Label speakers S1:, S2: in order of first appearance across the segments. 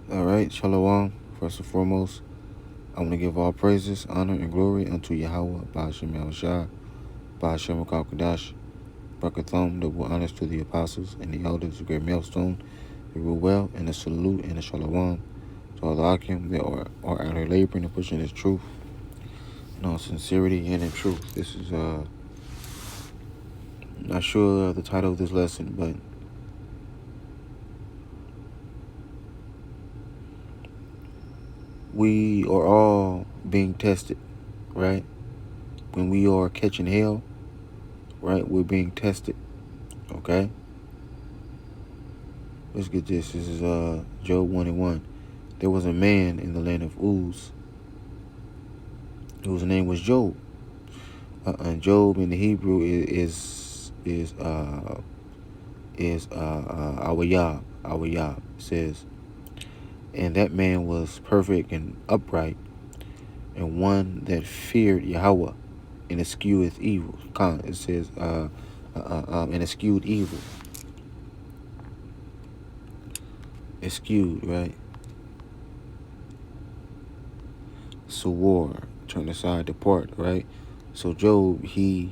S1: All right, Shalom. First and foremost, I want to give all praises, honor, and glory unto Yahweh, Ba'ashem Yahushua, Ba'ashem Kadash, Brakathom, double honors to the apostles and the elders of Great Millstone, the Ruel, and the salute and the Shalom to all the Akim that are out here laboring and pushing this truth in all sincerity and in truth. This is, not sure the title of this lesson, but we are all being tested, right? When we are catching hell, right, we're being tested, okay? Let's get this. This is Job 1:1. There was a man in the land of Uz whose name was Job. And Job in the Hebrew is Awayab. Awayab says, and that man was perfect and upright, and one that feared Yahweh, and escheweth evil. It says, and eschewed evil. Eschewed, right? Sawar, turn aside, depart, right? So Job, he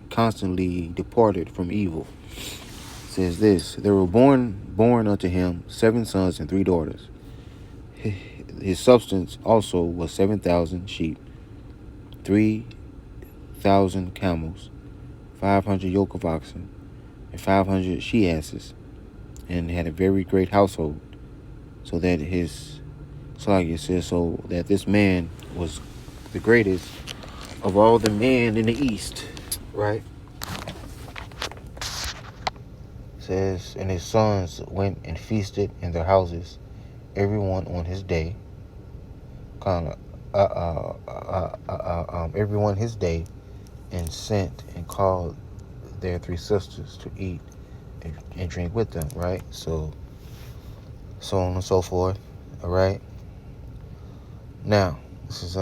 S1: constantly departed from evil. It says this, there were born unto him 7 sons and 3 daughters. His substance also was 7,000 sheep, 3,000 camels, 500 yoke of oxen, and 500 she asses, and had a very great household, so that so that this man was the greatest of all the men in the east, right? It says, and his sons went and feasted in their houses, everyone on his day, everyone his day, and sent and called their 3 sisters to eat and drink with them, right? So on and so forth, all right? Now, this is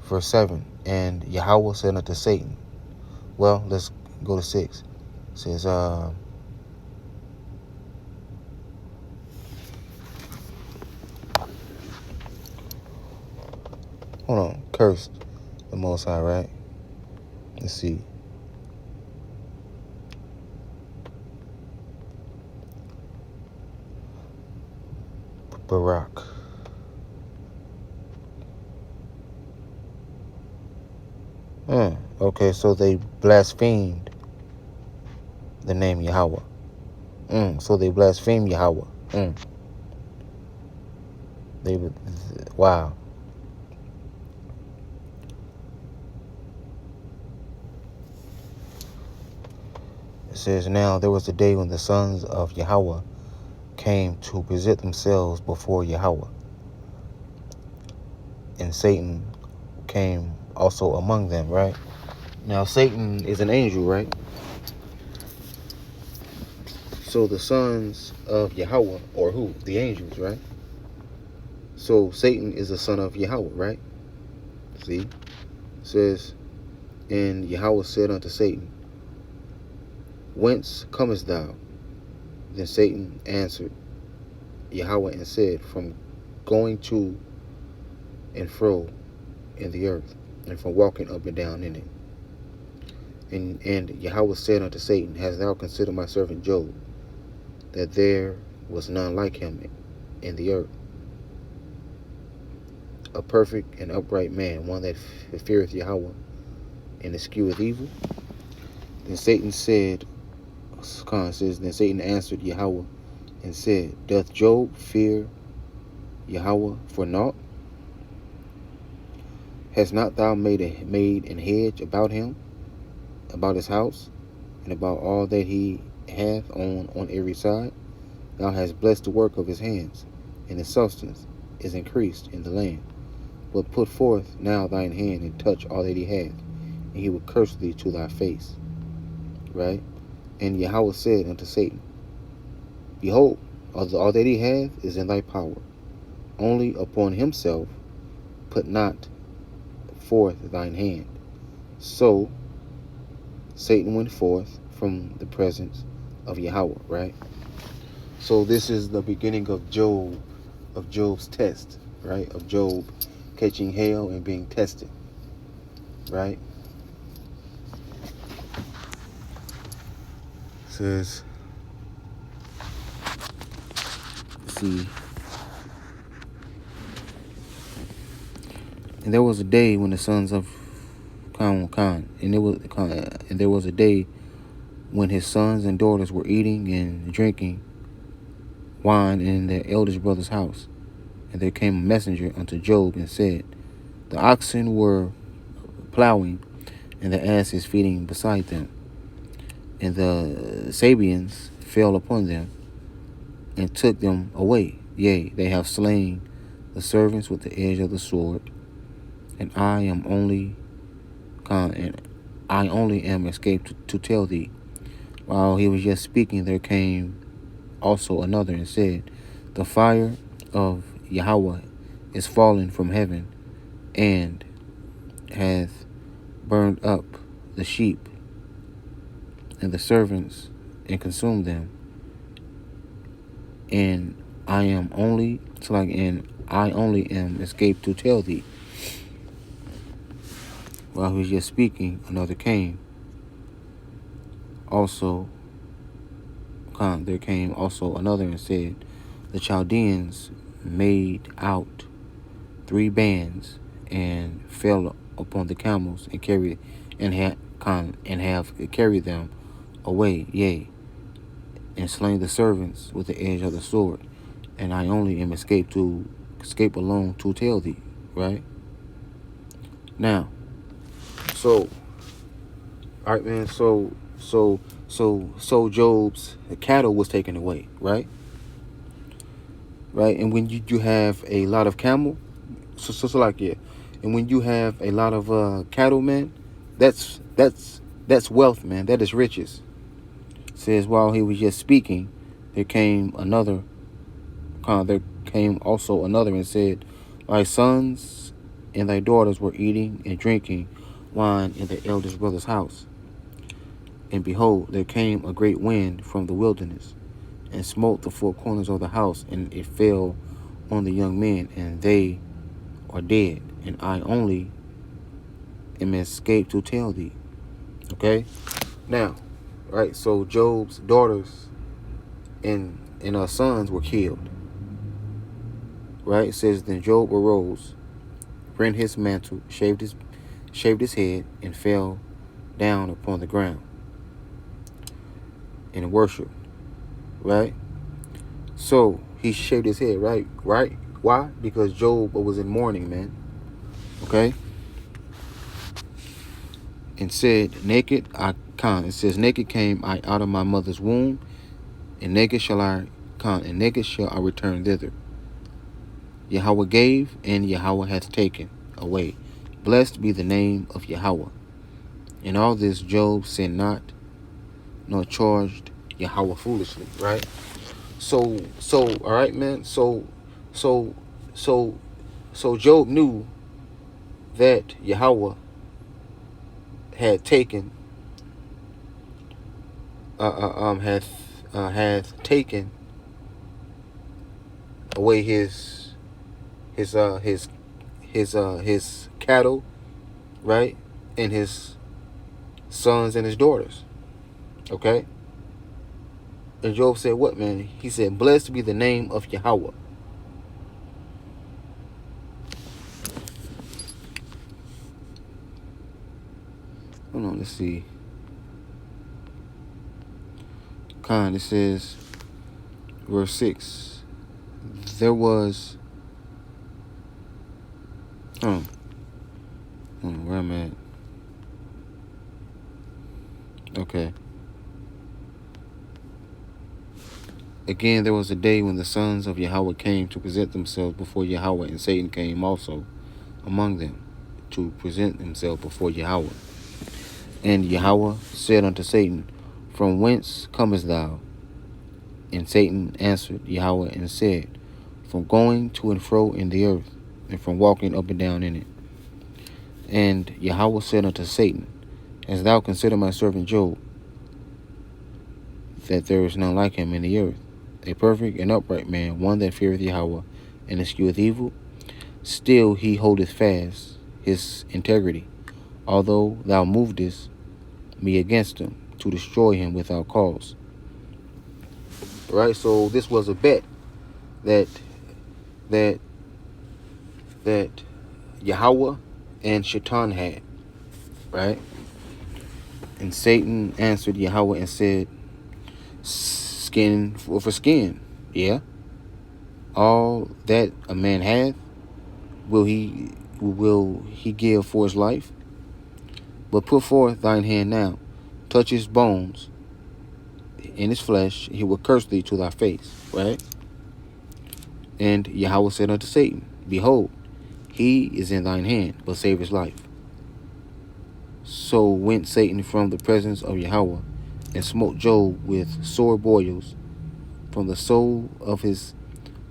S1: verse 7. And Yahweh said unto Satan, well, let's go to 6. It says, hold on, cursed the Most High, right? Let's see. Barak. Okay, so they blasphemed the name Yahweh. So they blasphemed Yahweh. Wow. It says, now there was a day when the sons of Yahweh came to present themselves before Yahweh, and Satan came also among them, right? Now Satan is an angel, right? So the sons of Yahweh, or who? The angels, right? So Satan is a son of Yahweh, right? See? It says, and Yahweh said unto Satan, whence comest thou? Then Satan answered Yahweh and said, from going to and fro in the earth, and from walking up and down in it. And Yahweh said unto Satan, hast thou considered my servant Job, that there was none like him in the earth, a perfect and upright man, one that feareth Yahweh and escheweth evil? Then Satan said, then Satan answered Yahweh and said, doth Job fear Yahweh for naught? Hast not thou made an hedge about him, about his house, and about all that he hath on every side? Thou hast blessed the work of his hands, and his substance is increased in the land. But put forth now thine hand and touch all that he hath, and he will curse thee to thy face. Right? And Yahweh said unto Satan, behold, all that he hath is in thy power. Only upon himself put not forth thine hand. So Satan went forth from the presence of Yahweh, right? So this is the beginning of Job's test, right? Of Job catching hell and being tested, right? It says, see, and there was a day when the sons of Khan, and there was a day when his sons and daughters were eating and drinking wine in their eldest brother's house. And there came a messenger unto Job and said, the oxen were plowing, and the asses feeding beside them. And the Sabians fell upon them, and took them away. Yea, they have slain the servants with the edge of the sword, and I only am escaped to tell thee. While he was yet speaking, there came also another and said, the fire of Yahweh is fallen from heaven, and hath burned up the sheep and the servants, and consumed them. And I only am escaped to tell thee. While he was yet speaking, another came. There came also another and said, the Chaldeans made out 3 bands, and fell upon the camels, and have carried them away, yea, and slain the servants with the edge of the sword. And I only am escaped alone to tell thee. Right? Now, so, all right, man. So Job's cattle was taken away, right? Right, and when you have a lot of camel, so like, yeah, and when you have a lot of cattle, man, that's wealth, man. That is riches. It says, while he was yet speaking, there came also another and said, thy sons and thy daughters were eating and drinking wine in their eldest brother's house. And behold, there came a great wind from the wilderness, and smote the 4 corners of the house, and it fell on the young men, and they are dead. And I only am escaped to tell thee. Okay? Now, right, so Job's daughters and her sons were killed. Right? It says, then Job arose, rent his mantle, shaved his head, and fell down upon the ground and worshiped. Right? So he shaved his head, right? Why? Because Job was in mourning, man. Okay? And said, it says, naked came I out of my mother's womb, and naked shall I return thither. Yahweh gave, and Yahweh hath taken away. Blessed be the name of Yahweh. In all this Job sinned not, nor charged Yahweh foolishly, right? So, all right, man. So Job knew that Yahweh had taken, hath taken away his cattle, right, and his sons and his daughters. Okay. And Job said, what, man? He said, blessed be the name of Yahweh. Hold on, let's see. It says, verse 6. There was... where am I at? Okay. Again, there was a day when the sons of Yahweh came to present themselves before Yahweh, and Satan came also among them to present himself before Yahweh. And Yahweh said unto Satan, from whence comest thou? And Satan answered Yahweh and said, from going to and fro in the earth, and from walking up and down in it. And Yahweh said unto Satan, as thou consider my servant Job, that there is none like him in the earth, a perfect and upright man, one that feareth Yahweh, and escheweth evil. Still he holdeth fast his integrity, although thou movest me against him, to destroy him without cause. Right? So this was a bet that Yahweh and Shaitan had. Right? And Satan answered Yahweh and said, skin for skin. Yeah. All that a man hath, will he give for his life? But put forth thine hand now, touch his bones in his flesh, he will curse thee to thy face. Right? And Yahweh said unto Satan, behold, he is in thine hand, but save his life. So went Satan from the presence of Yahweh, and smote Job with sore boils from the sole of his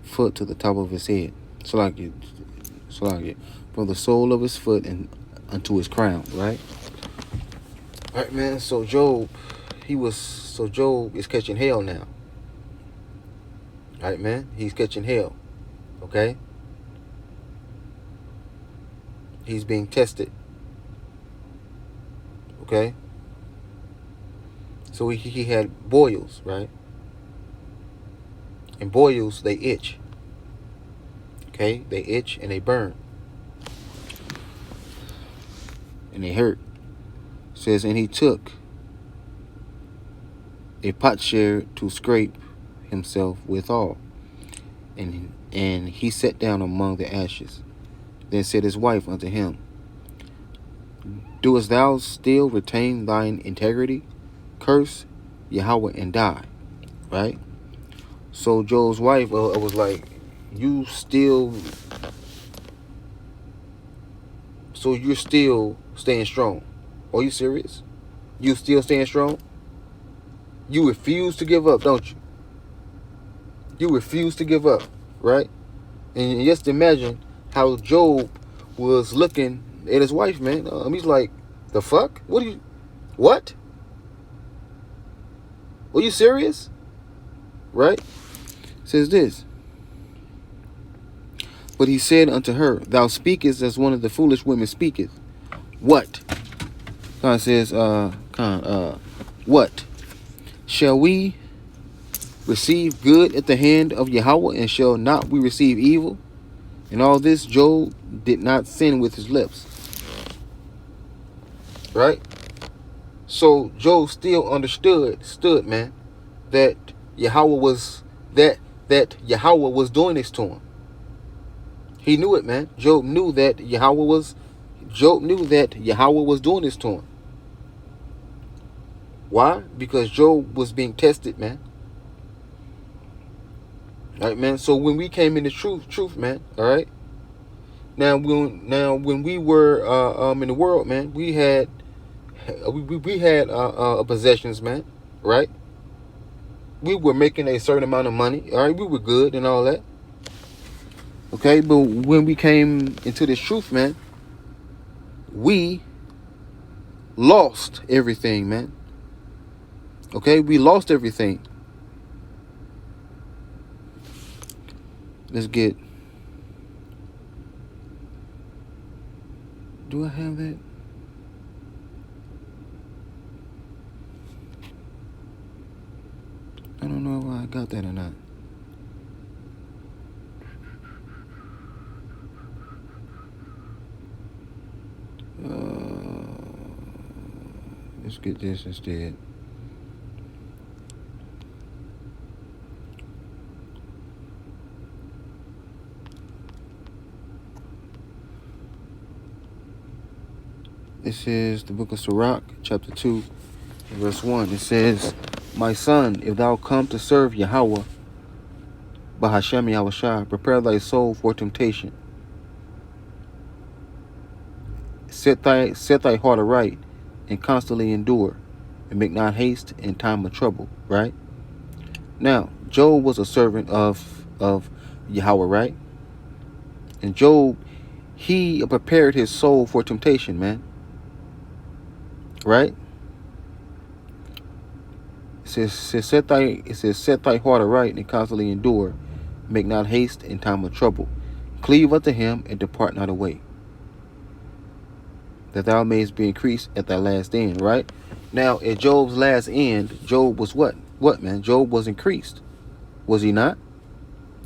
S1: foot to the top of his head. From the sole of his foot and unto his crown. Right? All right, man. So Job is catching hell now. All right, man. He's catching hell. Okay? He's being tested. Okay? So he had boils, right? And boils, they itch. Okay? They itch and they burn. And they hurt. It says, and he took a potsherd to scrape himself withal. And he sat down among the ashes. Then said his wife unto him, doest thou still retain thine integrity? Curse Yahweh and die. Right? So Job's wife was like, you're still staying strong. Are you serious? You still staying strong? You refuse to give up, don't you? You refuse to give up, right? And just imagine how Job was looking at his wife, man. He's like, the fuck? What? Are you serious? Right? It says this. But he said unto her, thou speakest as one of the foolish women speaketh. What? God says, what? Shall we receive good at the hand of Yahweh, and shall not we receive evil? And all this Job did not sin with his lips. Right? So Job still stood, man, that Yahweh was Yahweh was doing this to him. He knew it, man. Job knew that Yahweh was doing this to him. Why? Because Job was being tested, man. All right, man. So when we came into truth, man. All right. Now when we were in the world, man, we had possessions, man. Right. We were making a certain amount of money. All right. We were good and all that. Okay, but when we came into this truth, man, we lost everything, man. Okay, we lost everything. Let's get... Do I have that? I don't know if I got that or not. Let's get this instead. This is the book of Sirach, chapter 2, verse 1. It says, my son, if thou come to serve Yahweh, Bahashem Yahushua, prepare thy soul for temptation. Set thy heart aright, and constantly endure, and make not haste in time of trouble. Right? Now, Job was a servant of Yahweh, right? And Job, he prepared his soul for temptation, man. Right? It set thy heart aright and constantly endure. Make not haste in time of trouble. Cleave unto him and depart not away, that thou mayest be increased at thy last end. Right? Now, at Job's last end, Job was what? What, man? Job was increased. Was he not?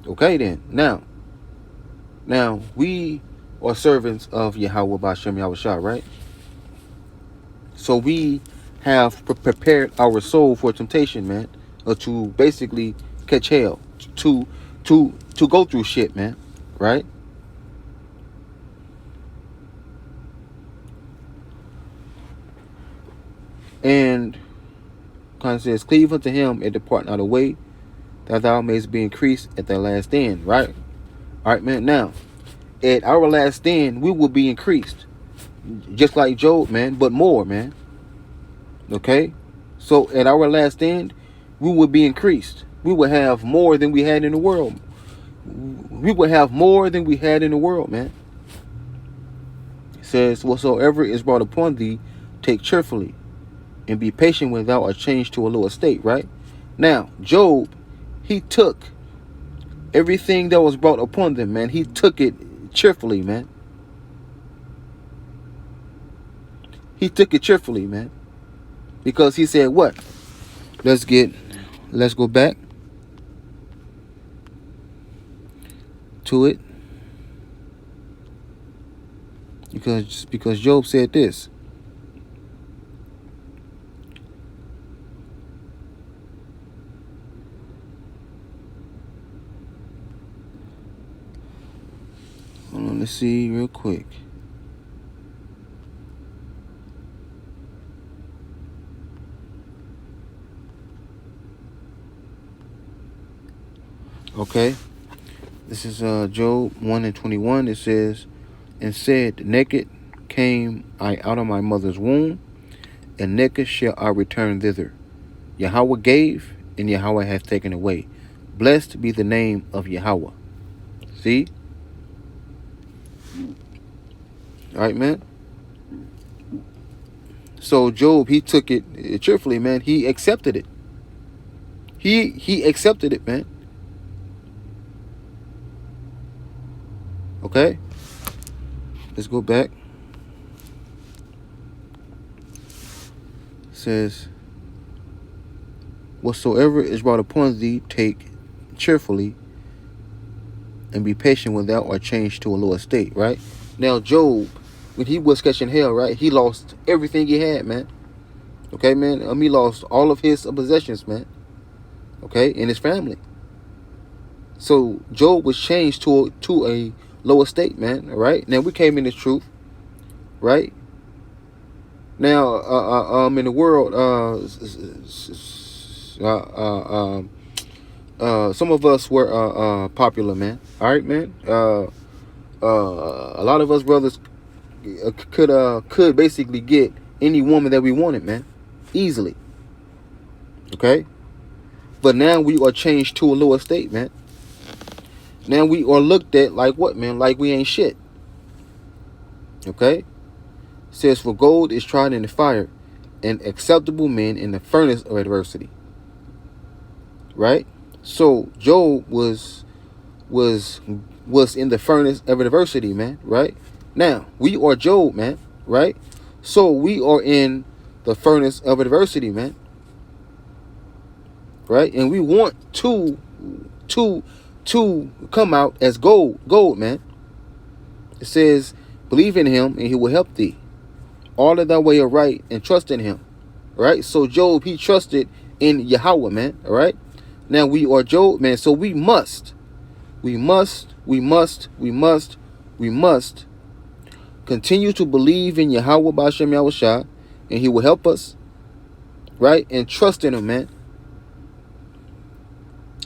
S1: Okay, then. Now, we are servants of Yahweh B'Shem Yahushua, right? So we have prepared our soul for temptation, man, or to basically catch hell, to go through shit, man, right? And kind of says, cleave unto him and depart not away, that thou mayest be increased at thy last end, right? All right, man. Now, at our last end, we will be increased, just like Job, man, but more, man. Okay? So at our last end, we will be increased. We will have more than we had in the world. We will have more than we had in the world, man. It says, whatsoever is brought upon thee, take cheerfully, and be patient when thou art changed to a lower state, right? Now, Job, he took everything that was brought upon them, man. He took it cheerfully, man. He took it cheerfully, man. Because he said what? Let's go back to it. Because Job said this. Hold on, let's see real quick. Okay, this is Job 1:21. It says, and said, naked came I out of my mother's womb, and naked shall I return thither. Yahweh gave, and Yahweh hath taken away. Blessed be the name of Yahweh. See? All right, man. So Job, he took it cheerfully, man. He accepted it. He accepted it, man. Okay? Let's go back. It says, whatsoever is brought upon thee, take cheerfully, and be patient when thou art changed to a lower state, right? Now, Job, when he was catching hell, right, he lost everything he had, man. Okay, man? He lost all of his possessions, man. Okay? And his family. So, Job was changed to a lower state, man. All right? Now, we came in this truth, right? Now, in the world, some of us were popular, man. All right, man. A lot of us brothers could basically get any woman that we wanted, man, easily. Okay, but now we are changed to a lower state, man. Now we are looked at like what, man? Like we ain't shit. Okay, it says, for gold is tried in the fire, and acceptable men in the furnace of adversity. Right. So Job was in the furnace of adversity, man. Right. Now we are Job, man. Right. So we are in the furnace of adversity, man. Right. And we want to come out as gold, man. It says, believe in him and he will help thee all of thy way aright, and trust in him. Right. So Job, he trusted in Yahweh, man. All right. Now we are Job, man. So we must continue to believe in Yahweh B'Shem Yahushua, and he will help us, right? And trust in him, man.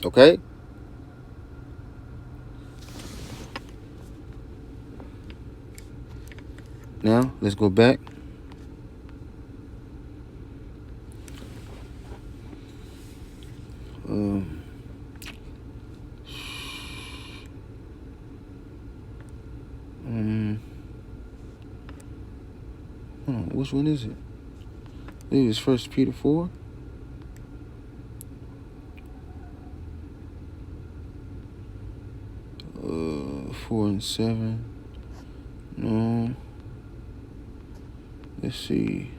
S1: Okay? Now, let's go back. Which one is it? Maybe it's 1 Peter 4. 4 and 7. No. Let's see.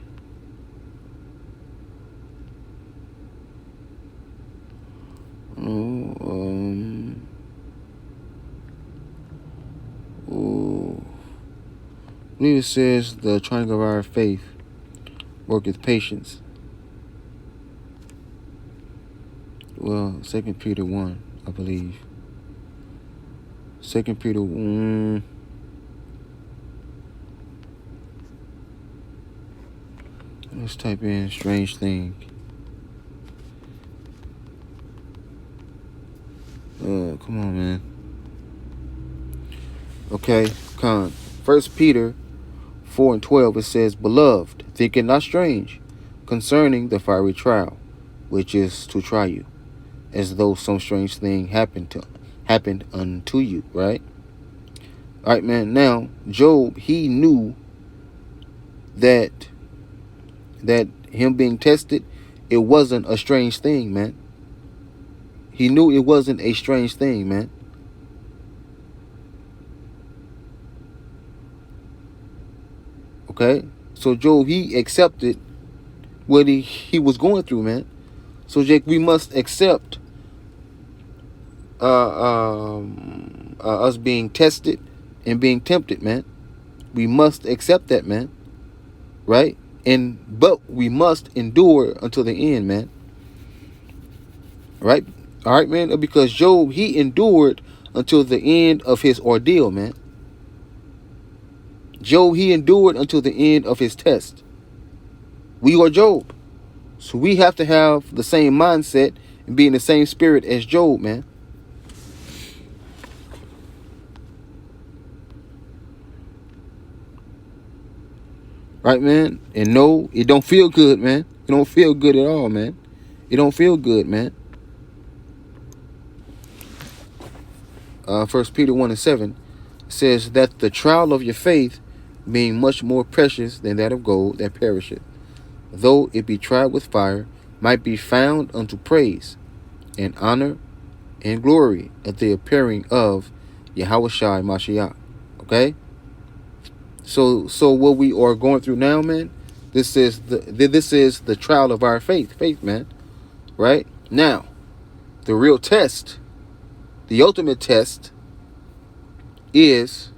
S1: No. I believe it says the triangle of our faith worketh patience. Well, 2 Peter 1, I believe. 2 Peter 1. Let's type in strange thing. Come on, man. Okay, con. 1 Peter 4 and 12, it says, Beloved, think it not strange concerning the fiery trial, which is to try you, as though some strange thing happened unto you, right? All right, man. Now, Job, he knew that him being tested, it wasn't a strange thing, man. He knew it wasn't a strange thing, man. Okay? So Job, he accepted what he was going through, man. So Jake, we must accept us being tested and being tempted, man. We must accept that, man. Right? But we must endure until the end, man. Right? All right, man. Because Job, he endured until the end of his ordeal, man. Job, he endured until the end of his test. We are Job. So we have to have the same mindset and be in the same spirit as Job, man. Right, man? And no, it don't feel good, man. It don't feel good at all, man. It don't feel good, man. 1 Peter 1 and 7 says that the trial of your faith, being much more precious than that of gold that perisheth, though it be tried with fire, might be found unto praise and honor and glory at the appearing of Yahushua Mashiach. Okay? So what we are going through now, man, this is the trial of our faith, man. Right? Now, the real test, the ultimate test, is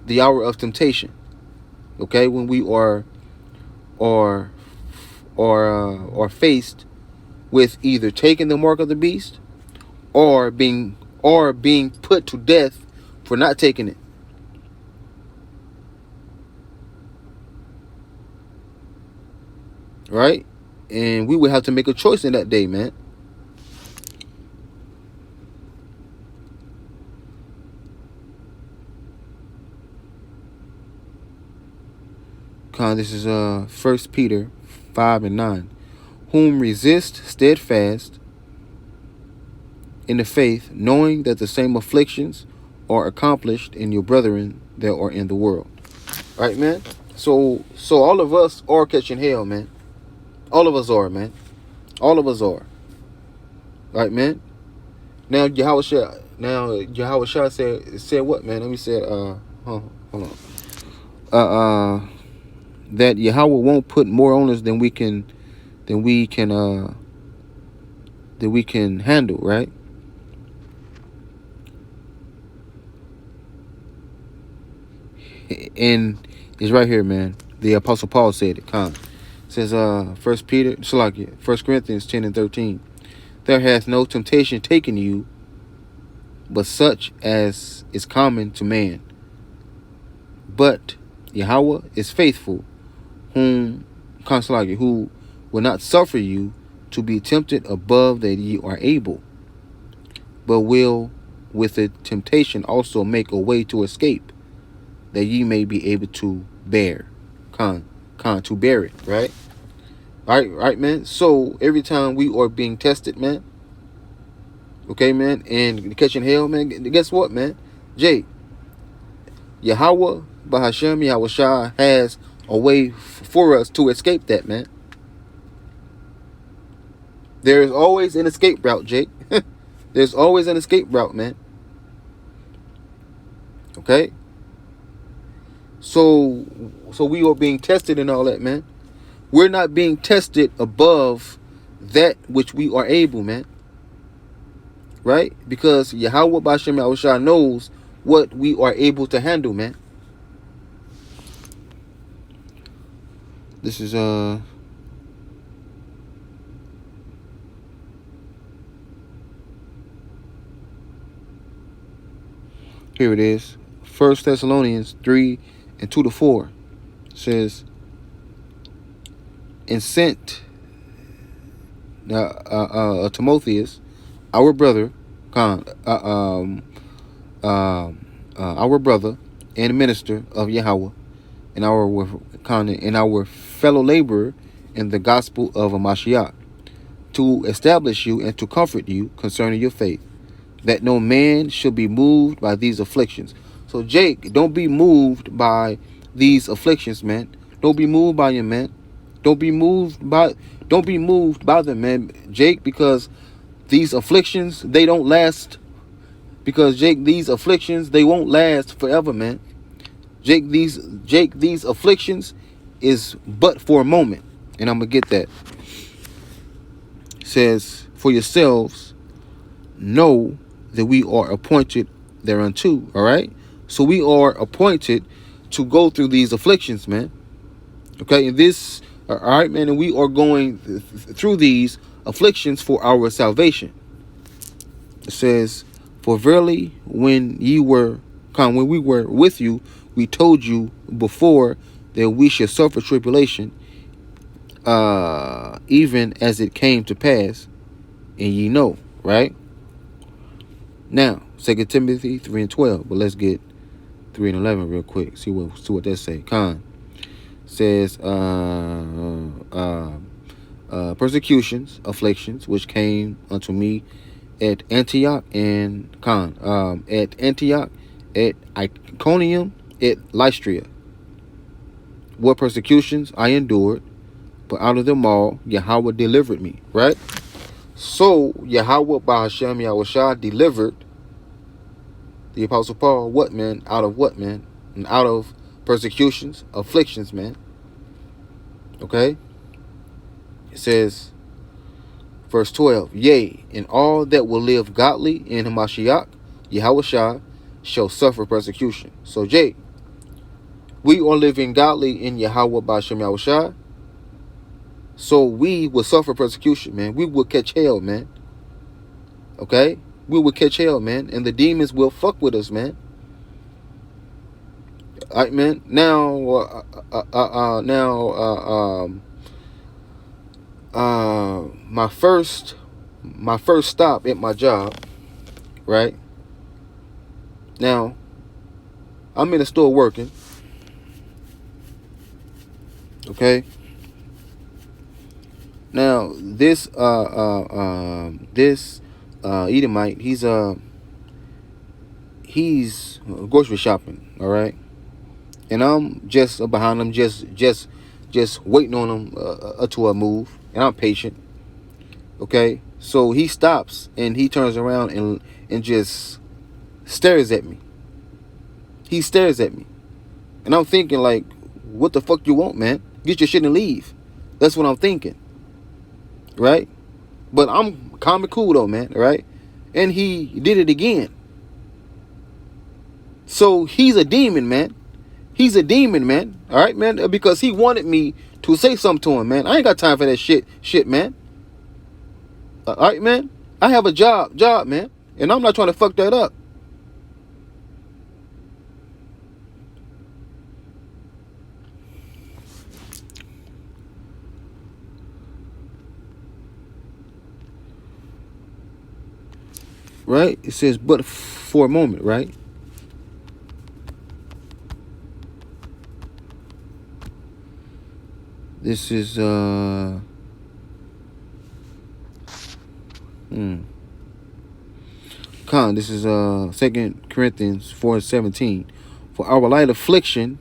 S1: the hour of temptation. Okay, when we are faced with either taking the mark of the beast or being put to death for not taking it. Right? And we would have to make a choice in that day, man. This is 1 Peter 5 and 9. Whom resist steadfast in the faith, knowing that the same afflictions are accomplished in your brethren that are in the world. Right, man? So all of us are catching hell, man. All of us are, man. All of us are. Right, man? Now Yahushua said what, man? Let me say hold on. That Yahweh won't put more on us than we can handle, right? And it's right here, man. The Apostle Paul said it. It says 1 Corinthians 10 and 13. There hath no temptation taken you, but such as is common to man. But Yahweh is faithful, who will not suffer you to be tempted above that ye are able, but will with the temptation also make a way to escape, that ye may be able to bear. To bear it, right? Right, man. So every time we are being tested, man, okay, man, and catching hell, man, guess what, man? Jay, Yahweh Bahashem Yahushua has a way for us to escape that, man. There is always an escape route, Jake. There's always an escape route, man. Okay? So we are being tested and all that, man. We're not being tested above that which we are able, man. Right? Because Yahweh Bashem Yahushua knows what we are able to handle, man. This is here it is. 1 Thessalonians 3:2-4 says, and sent Timotheus, our brother, our brother and minister of Yahweh, and our fellow laborer in the gospel of Mashiach, to establish you and to comfort you concerning your faith, that no man should be moved by these afflictions. So Jake, don't be moved by these afflictions, man. Don't be moved by them, man. Don't be moved by them, man, Jake, because these afflictions, they don't last. Because Jake, these afflictions, they won't last forever, man. Jake, these afflictions is but for a moment. And I'm gonna get that. It says, for yourselves know that we are appointed thereunto. All right. So we are appointed to go through these afflictions, man. Okay. And this, all right, man. And we are going through these afflictions for our salvation. It says, for verily, when we were with you, we told you before that we should suffer tribulation, even as it came to pass, and ye know, right? Now, 2 Timothy 3:12, but let's get 3:11 real quick. See what that say. Says persecutions, afflictions, which came unto me at Antioch and at Antioch, at Iconium, at Lystra. What persecutions I endured, but out of them all Yahweh delivered me. Right? So Yahweh by Hashem Yahushua delivered the Apostle Paul. What, man? Out of what, man? And out of persecutions, afflictions, man. Okay? It says, verse 12, yea, and all that will live godly in Hamashiach, Yahushua, shall suffer persecution. So, Jay, we are living godly in Yahweh Bashem Yahushua, so we will suffer persecution, man. We will catch hell, man. Okay? We will catch hell, man. And the demons will fuck with us, man. All right, man. Now, my first stop at my job, right? Now, I'm in the store working. Okay. Now, this Edomite, he's grocery shopping, all right? And I'm just behind him, just waiting on him to a move, and I'm patient. Okay, so he stops and he turns around and just stares at me. He stares at me, and I'm thinking, like, what the fuck you want, man? Get your shit and leave. That's what I'm thinking, right? But I'm calm and cool though, man, right? And he did it again. So he's a demon, man. He's a demon, man. All right, man, because he wanted me to say something to him, man. I ain't got time for that shit, man. All right, man. I have a job, man, and I'm not trying to fuck that up. Right? It says, but for a moment, right? This is this is 2 Corinthians 4:17. For our light affliction,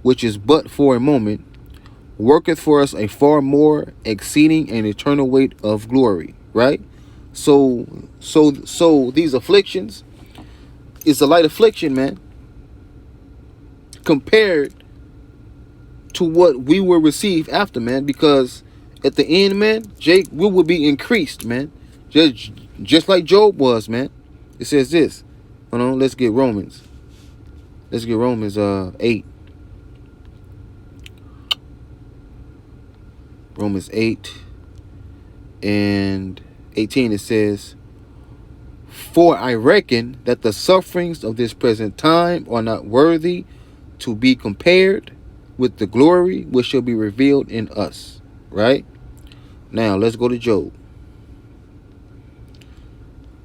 S1: which is but for a moment, worketh for us a far more exceeding and eternal weight of glory. Right? So these afflictions is a light affliction, man. compared to what we will receive after, man. Because at the end, man, Jake, we will be increased, man. Just like Job was, man. It says this. Hold on, let's get Romans. Let's get Romans 8. Romans 8 and 18, it says, "For I reckon that the sufferings of this present time are not worthy to be compared with the glory which shall be revealed in us." Right? Now, let's go to Job.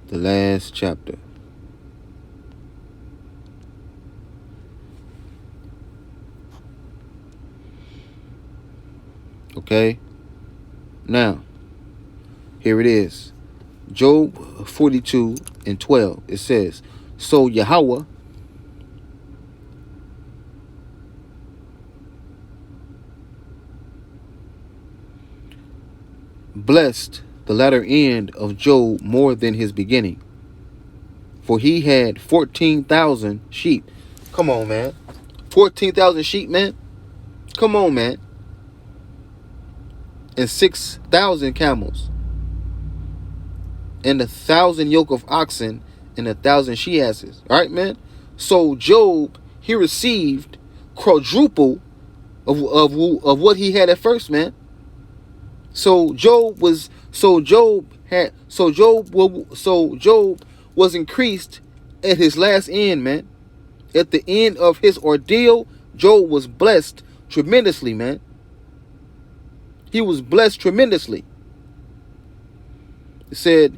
S1: The last chapter. Okay? Now, here it is. Job 42 and 12. It says, "So Yahweh blessed the latter end of Job more than his beginning, for he had 14,000 sheep." Come on, man. 14,000 sheep, man. Come on, man. And 6,000 camels, and 1,000 yoke of oxen, and 1,000 she asses. All right, man. So Job, he received quadruple of what he had at first, man. So Job was increased at his last end, man. At the end of his ordeal, Job was blessed tremendously, man. He was blessed tremendously. It said,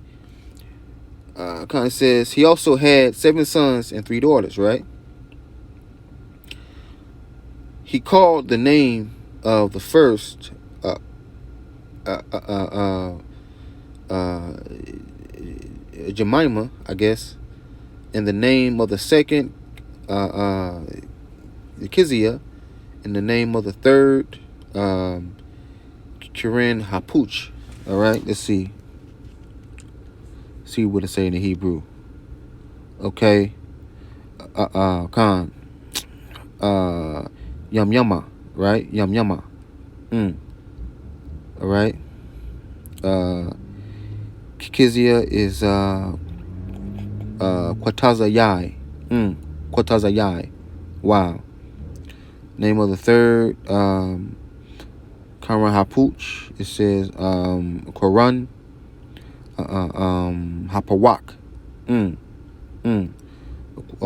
S1: kind of says, he also had 7 sons and 3 daughters, right? He called the name of the first Jemima, I guess, and the name of the second Keziah, and the name of the third Kirin Hapuch. All right, let's see what it say in the Hebrew. Okay, Khan, Yam Yama, right? Yam Yama. All right. Keziah is Quatazayai. Quatazayai. Wow. Name of the third Karan Hapuch. It says Koran Hapawak.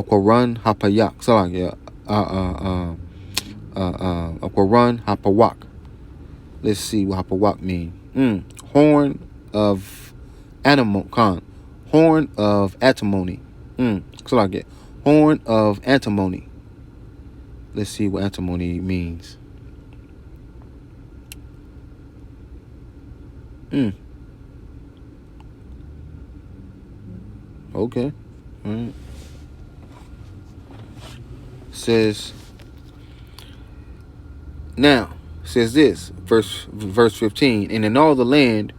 S1: Koran Hapayak. So yeah. Koran Hapawak. Let's see what Hapawak mean. Horn of animal. Horn of antimony. So I get horn of antimony. Let's see what antimony means. Okay. All right. Says now. Says this, verse 15, "And in all the land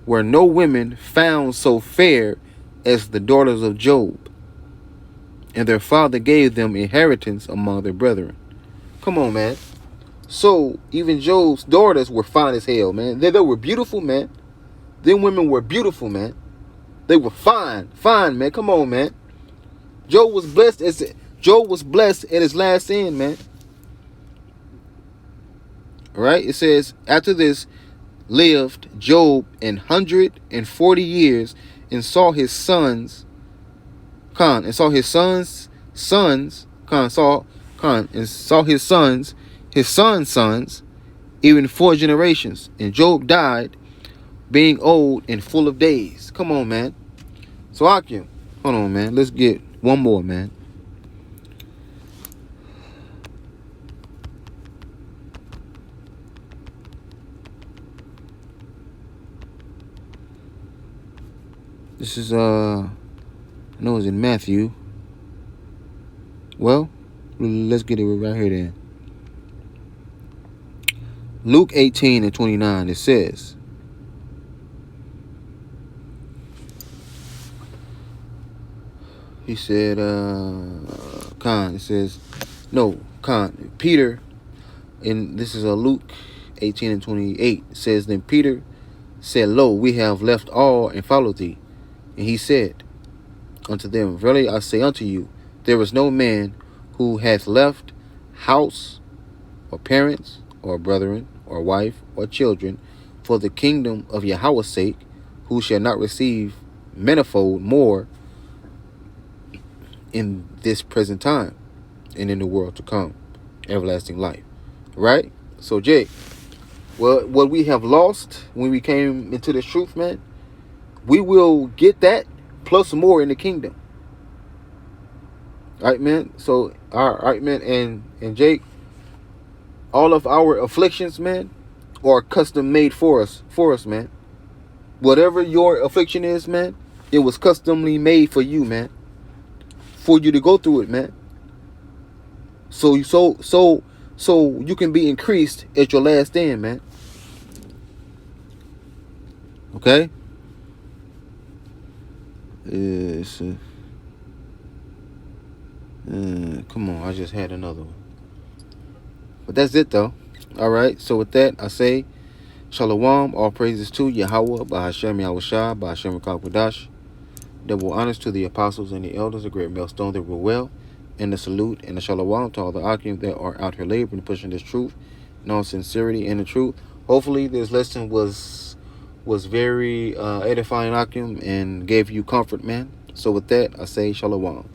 S1: were no women found so fair as the daughters of Job, and their father gave them inheritance among their brethren." Come on, man. So even Job's daughters were fine as hell, man. They were beautiful, man. Them women were beautiful, man. They were fine, man. Come on, man. Job was blessed at his last end, man. Right? It says, "After this lived Job 140 years, and saw his sons, his sons' sons, even 4 generations. And Job died, being old and full of days." Come on, man. So Akim, hold on, man. Let's get one more, man. This is, I know it's in Matthew. Well, let's get it right here then. Luke 18 and 29, it says, he said, it says, no, Peter, and this is Luke 18 and 28, says, Then Peter said, Lo, we have left all and followed thee. And he said unto them, Verily I say unto you, there is no man who hath left house, or parents, or brethren, or wife, or children, for the kingdom of Yahweh's sake, who shall not receive manifold more in this present time and in the world to come, everlasting life. Right? So, Jake, well, what we have lost when we came into this truth, man, we will get that plus more in the kingdom. All right, man? So, all right, man, and Jake, all of our afflictions, man, are custom made for us, man. Whatever your affliction is, man, it was customly made for you, man. For you to go through it, man. So you can be increased at your last end, man. Okay? Come on, I just had another one. But that's it, though. All right, so with that, I say, Shalom, all praises to Yahweh, Bahashem Yahushua, Bahashem Kakwadash. Double honors to the apostles and the elders, a great millstone that rule well, and the salute and the shalom to all the Akim that are out here laboring, pushing this truth in all sincerity and the truth. Hopefully, this lesson was very edifying, Akim, and gave you comfort, man. So with that, I say shalom.